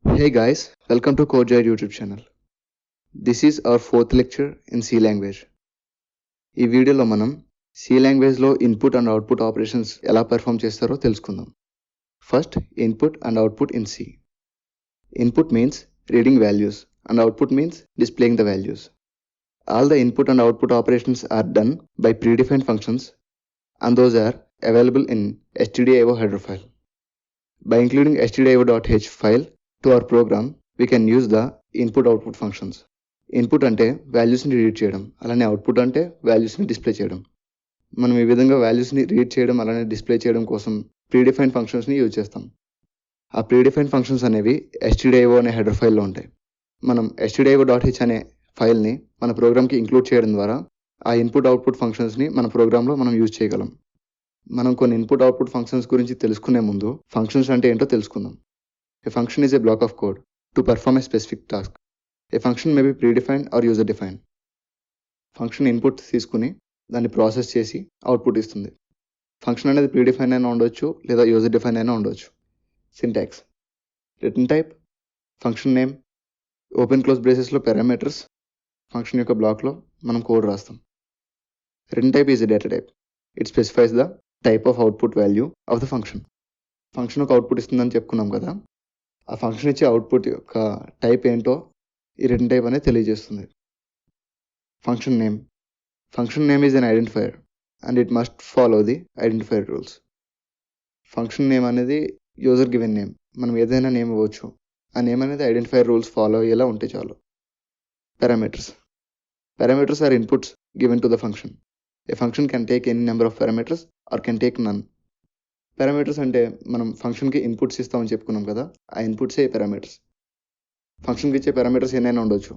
Hey guys, welcome to CodeJoy YouTube channel. This is our fourth lecture in C language. ఈ వీడియోలో మనం C లాంగ్వేజ్లో input and output operations ఎలా perform చేస్తారో తెలుసుకుందాం. First input and output in C. Input means reading values and output means displaying the values. All the input and output operations are done by predefined functions and those are available in stdio header file. By including stdio.h file to our program, we can use the input-output functions. Input అంటే వాల్యూస్ని read చేయడం, అలానే output అంటే వాల్యూస్ని display చేయడం. మనం ఈ విధంగా వాల్యూస్ని రీడ్ చేయడం అలానే డిస్ప్లే చేయడం కోసం ప్రీడిఫైన్డ్ ఫంక్షన్స్ని యూజ్ చేస్తాం. ఆ ప్రీడిఫైన్డ్ ఫంక్షన్స్ అనేవి stdio అనే హెడర్ ఫైల్లో ఉంటాయి. మనం stdio.h అనే ఫైల్ని మన ప్రోగ్రామ్కి ఇంక్లూడ్ చేయడం ద్వారా ఆ ఇన్పుట్ అవుట్పుట్ ఫంక్షన్స్ని మన ప్రోగ్రాంలో మనం యూజ్ చేయగలం. మనం కొన్ని ఇన్పుట్ అవుట్పుట్ ఫంక్షన్స్ గురించి తెలుసుకునే ముందు ఫంక్షన్స్ అంటే ఏంటో తెలుసుకుందాం. A function is a block of code to perform a specific task. A function may be predefined or user defined. Function input తీసుకుని దాన్ని ప్రాసెస్ చేసి అవుట్పుట్ ఇస్తుంది. ఫంక్షన్ అనేది ప్రీడిఫైన్ అయినా ఉండొచ్చు లేదా యూజర్ డిఫైన్ అయినా ఉండొచ్చు. Syntax: return type, function name, open close బ్రేసెస్లో పారామీటర్స్, ఫంక్షన్ యొక్క బ్లాక్లో మనం కోడ్ రాస్తాం. Return type is a data type. It specifies the type of output value of the function. Function ఒక అవుట్పుట్ ఇస్తుందని చెప్పుకున్నాం కదా, ఆ ఫంక్షన్ ఇచ్చే అవుట్పుట్ యొక్క టైప్ ఏంటో ఈ రిటర్న్ టైప్ అనేది తెలియజేస్తుంది. Function name: function name is an identifier and it must follow the identifier rules. Function name అనేది యూజర్ గివెన్ నేమ్, మనం ఏదైనా నేమ్ ఇవ్వచ్చు. ఆ నేమ్ అనేది ఐడెంటిఫైయర్ రూల్స్ ఫాలో అయ్యేలా ఉంటే చాలు. Parameters: parameters are inputs given to the function. A function can take any number of parameters or can take none. Parameters అంటే మనం ఫంక్షన్కి ఇన్పుట్స్ ఇస్తామని చెప్పుకున్నాం కదా, ఆ ఇన్పుట్సే పారామీటర్స్. ఫంక్షన్కి ఇచ్చే పారామీటర్స్ ఏమైనా ఉండొచ్చు.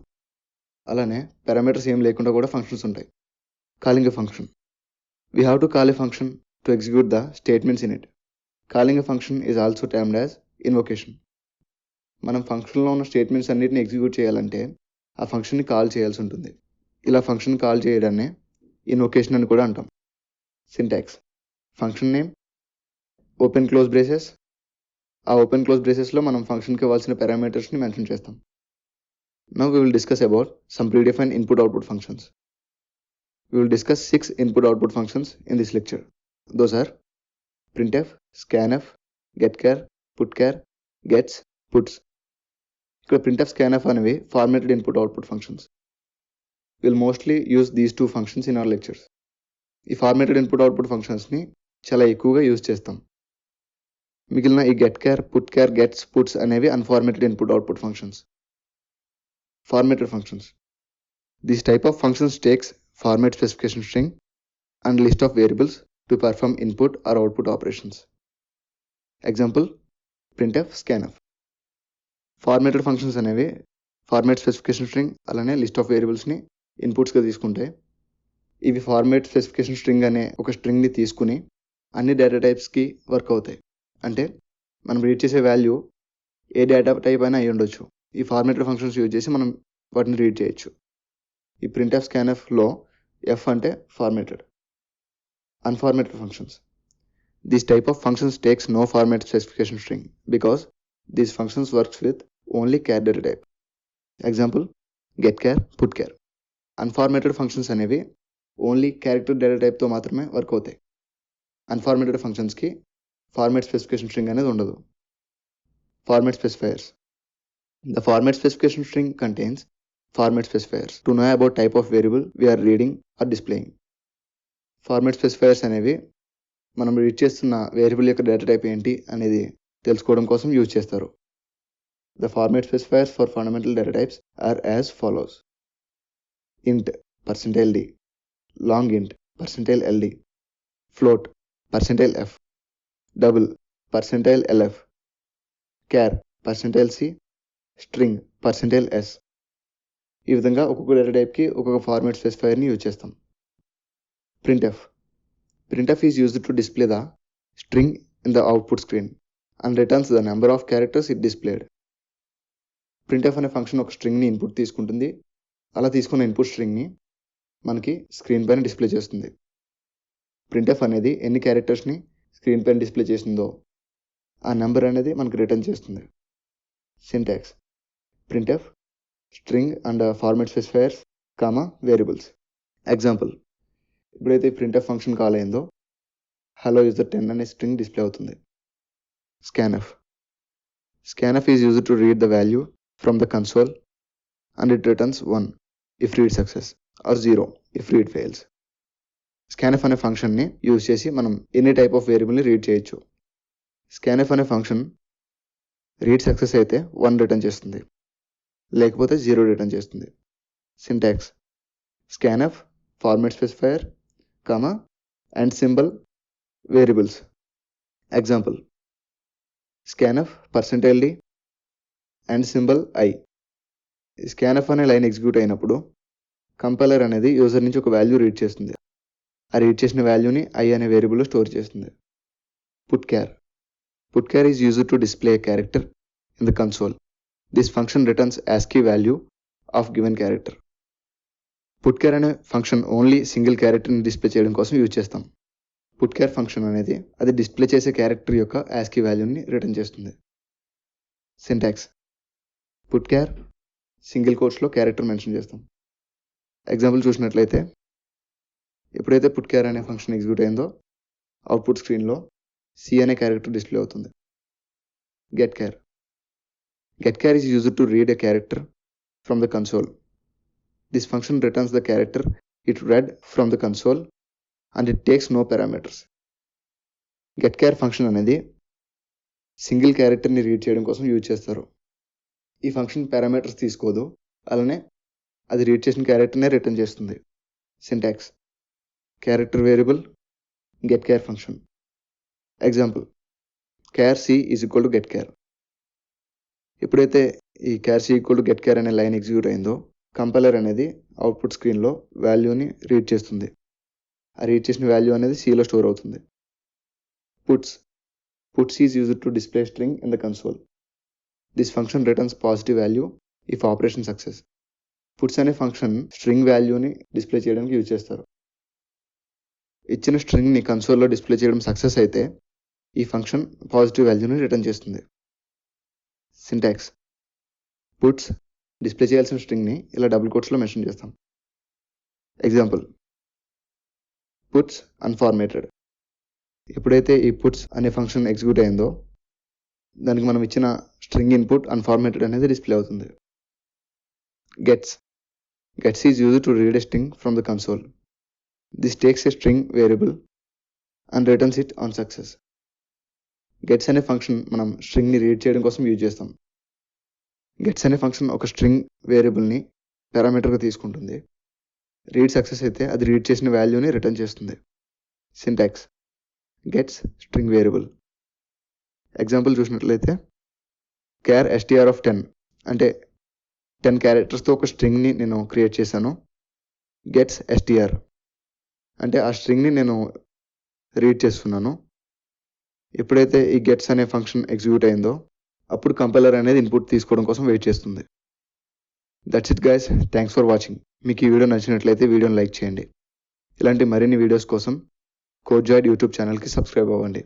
అలానే పారామీటర్స్ ఏం లేకుండా కూడా ఫంక్షన్స్ ఉంటాయి. Calling a function: we have to call a function to execute the statements in it. Calling a function is also termed as invocation. మనం ఫంక్షన్లో ఉన్న స్టేట్మెంట్స్ అన్నిటిని ఎగ్జిక్యూట్ చేయాలంటే ఆ ఫంక్షన్ని కాల్ చేయాల్సి ఉంటుంది. ఇలా ఫంక్షన్ కాల్ చేయడాన్ని ఇన్వొకేషన్ అని కూడా అంటాం. Syntax: function name, open close braces. ఆ ఓపెన్ క్లోజ్ బ్రేసెస్లో మనం ఫంక్షన్కి ఇవ్వాల్సిన పారామీటర్స్ని మెన్షన్ చేస్తాం. Now we will discuss about some predefined input-output functions. We will discuss 6 input-output functions in this lecture. Those are printf, scanf, getchar, putchar, gets, puts. ఇక్కడ printf, scanf అనేవి formatted input-output functions. We will mostly use these two functions in our lectures. ఈ formatted input-output functionsని చాలా ఎక్కువగా use చేస్తాం. మిగిలిన ఈ getchar, putchar, gets, puts అనేవి unformatted input-output functions. Formatted functions: this type of functions takes format specification string and list of variables to perform input or output operations. Example: printf, scanf. Formatted functions అనేవి format specification string అలానే list of వేరియబుల్స్ని ఇన్పుట్స్గా తీసుకుంటాయి. ఇవి format specification string అనే ఒక స్ట్రింగ్ని తీసుకుని అన్ని data టైప్స్కి work అవుతాయి. అంటే మనం రీడ్ చేసే వాల్యూ ఏ డేటా టైప్ అయినా అయి ఉండొచ్చు. ఈ ఫార్మాటెడ్ ఫంక్షన్స్ యూజ్ చేసి మనం వాటిని రీడ్ చేయొచ్చు. ఈ printf, scanfలో f అంటే formatted. Unformatted functions: this type of functions takes no format specification string because these functions works with only char data type. Example: getchar, putchar. Unformatted functions అనేవి only character data టైప్తో మాత్రమే work అవుతాయి. Unformatted ఫంక్షన్స్కి format specification string అనేది ఉండదు. Format specifiers: the format specification string contains format specifiers to know about type of variable we are reading or displaying. Format specifiers అనేవి మనం read చేస్తున్న variable యొక్క డేటా టైప్ ఏంటి అనేది తెలుసుకోవడం కోసం యూజ్ చేస్తారు. The format specifiers for fundamental data types are as follows: int %d, long int %ld, float %f, double %lf, char %c, string %s. ఈ విధంగా ఒక్కొక్క డేటా టైప్కి ఒక్కొక్క ఫార్మాట్ స్పెసిఫైయర్ని యూజ్ చేస్తాం. printf is used to display the string in the output screen and returns the number of characters it displayed. printf అనే function ఒక స్ట్రింగ్ని input తీసుకుంటుంది. అలా తీసుకున్న ఇన్పుట్ స్ట్రింగ్ని మనకి స్క్రీన్ పైన డిస్ప్లే చేస్తుంది. printf అనేది ఎన్ని క్యారెక్టర్స్ని స్క్రీన్ పైన డిస్ప్లే చేసిందో ఆ నెంబర్ అనేది మనకు రిటర్న్ చేస్తుంది. Syntax printf string and format specifiers, variables. Example, ఇప్పుడైతే printf ఫంక్షన్ కాల్ అయిందో హలో యూజర్ 10 అనే స్ట్రింగ్ డిస్ప్లే అవుతుంది. scanf is used to read the value from the console and it returns 1 if read success or 0 if read fails. scanf అనే ఫంక్షన్ని use చేసి మనం any type of వేరియబుల్ని read చేయొచ్చు. scanf అనే function read success అయితే 1 return చేస్తుంది, లేకపోతే 0 రిటర్న్ చేస్తుంది. Syntax scanf format specifier, and symbol variables. Example, scanf %d and symbol i. scanf అనే లైన్ ఎగ్జిక్యూట్ అయినప్పుడు కంపైలర్ అనేది యూజర్ నుంచి ఒక వాల్యూ రీడ్ చేస్తుంది. ఆ రీడ్ చేసిన వాల్యూని i అనే వేరియబుల్లో స్టోర్ చేస్తుంది. putchar is used to display a character in the console. This function returns ASCII value of given character. putchar అనే ఫంక్షన్ ఓన్లీ సింగిల్ క్యారెక్టర్ని డిస్ప్లే చేయడం కోసం యూజ్ చేస్తాం. putchar ఫంక్షన్ అనేది అది డిస్ప్లే చేసే క్యారెక్టర్ యొక్క ASCII వాల్యూని రిటర్న్ చేస్తుంది. సింటాక్స్ putchar సింగిల్ కోట్స్లో క్యారెక్టర్ మెన్షన్ చేస్తాం. ఎగ్జాంపుల్ చూసినట్లయితే, ఎప్పుడైతే putchar అనే ఫంక్షన్ ఎగ్జిక్యూట్ అయిందో అవుట్పుట్ స్క్రీన్లో C అనే క్యారెక్టర్ డిస్ప్లే అవుతుంది. getchar is used to read a character from the console. This function returns the character it read from the console and it takes no parameters. getchar function అనేది single క్యారెక్టర్ని read చేయడం కోసం use చేస్తారు. ఈ function parameters తీసుకోదు, అలానే అది read చేసిన క్యారెక్టర్నే రిటర్న్ చేస్తుంది. Syntax character variable getchar function. Example, char c is equal to getchar. ఎప్పుడైతే ఈ char c equal to getchar అనే లైన్ ఎగ్జిక్యూట్ అయిందో కంపైలర్ అనేది అవుట్పుట్ స్క్రీన్లో వాల్యూని రీడ్ చేస్తుంది. ఆ రీడ్ చేసిన వాల్యూ అనేది Cలో స్టోర్ అవుతుంది. puts is used to display string in the console. This function returns positive value if operation success. puts అనే ఫంక్షన్ స్ట్రింగ్ వాల్యూని డిస్ప్లే చేయడానికి యూజ్ చేస్తారు. ఇచ్చిన స్ట్రింగ్ని కన్సోల్లో డిస్ప్లే చేయడం సక్సెస్ అయితే ఈ ఫంక్షన్ పాజిటివ్ వాల్యూని రిటర్న్ చేస్తుంది. సింటాక్స్ puts డిస్ప్లే చేయాల్సిన స్ట్రింగ్ని ఇలా డబుల్ కోట్స్లో మెన్షన్ చేస్తాం. Example, puts unformatted. ఎప్పుడైతే ఈ puts అనే ఫంక్షన్ ఎగ్జిక్యూట్ అయిందో దానికి మనం ఇచ్చిన స్ట్రింగ్ ఇన్పుట్ అన్ఫార్మేటెడ్ అనేది డిస్ప్లే అవుతుంది. gets is used to read a string from the console. This takes a string variable and returns it on success. Gets అనే ఫంక్షన్ మనం స్ట్రింగ్ని రీడ్ చేయడం కోసం యూజ్ చేస్తాం. గెట్స్ అనే ఫంక్షన్ ఒక స్ట్రింగ్ వేరియబుల్ని పారామీటర్గా తీసుకుంటుంది. రీడ్ సక్సెస్ అయితే అది రీడ్ చేసిన వాల్యూని రిటర్న్ చేస్తుంది. Syntax gets string variable. Example చూసినట్లయితే, char str of 10 అంటే 10 క్యారెక్టర్స్తో ఒక స్ట్రింగ్ని నేను క్రియేట్ చేశాను. గెట్స్ str అంటే ఆ స్ట్రింగ్ని నేను రీడ్ చేస్తున్నాను. ఎప్పుడైతే ఈ గెట్స్ అనే ఫంక్షన్ ఎగ్జిక్యూట్ అయిందో అప్పుడు కంపైలర్ అనేది ఇన్పుట్ తీసుకోవడం కోసం వెయిట్ చేస్తుంది. That's it guys, thanks for watching. మీకు ఈ వీడియో నచ్చినట్లయితే వీడియోని లైక్ చేయండి. ఇలాంటి మరిన్ని వీడియోస్ కోసం కోడ్జాయిడ్ యూట్యూబ్ ఛానల్కి సబ్స్క్రైబ్ అవ్వండి.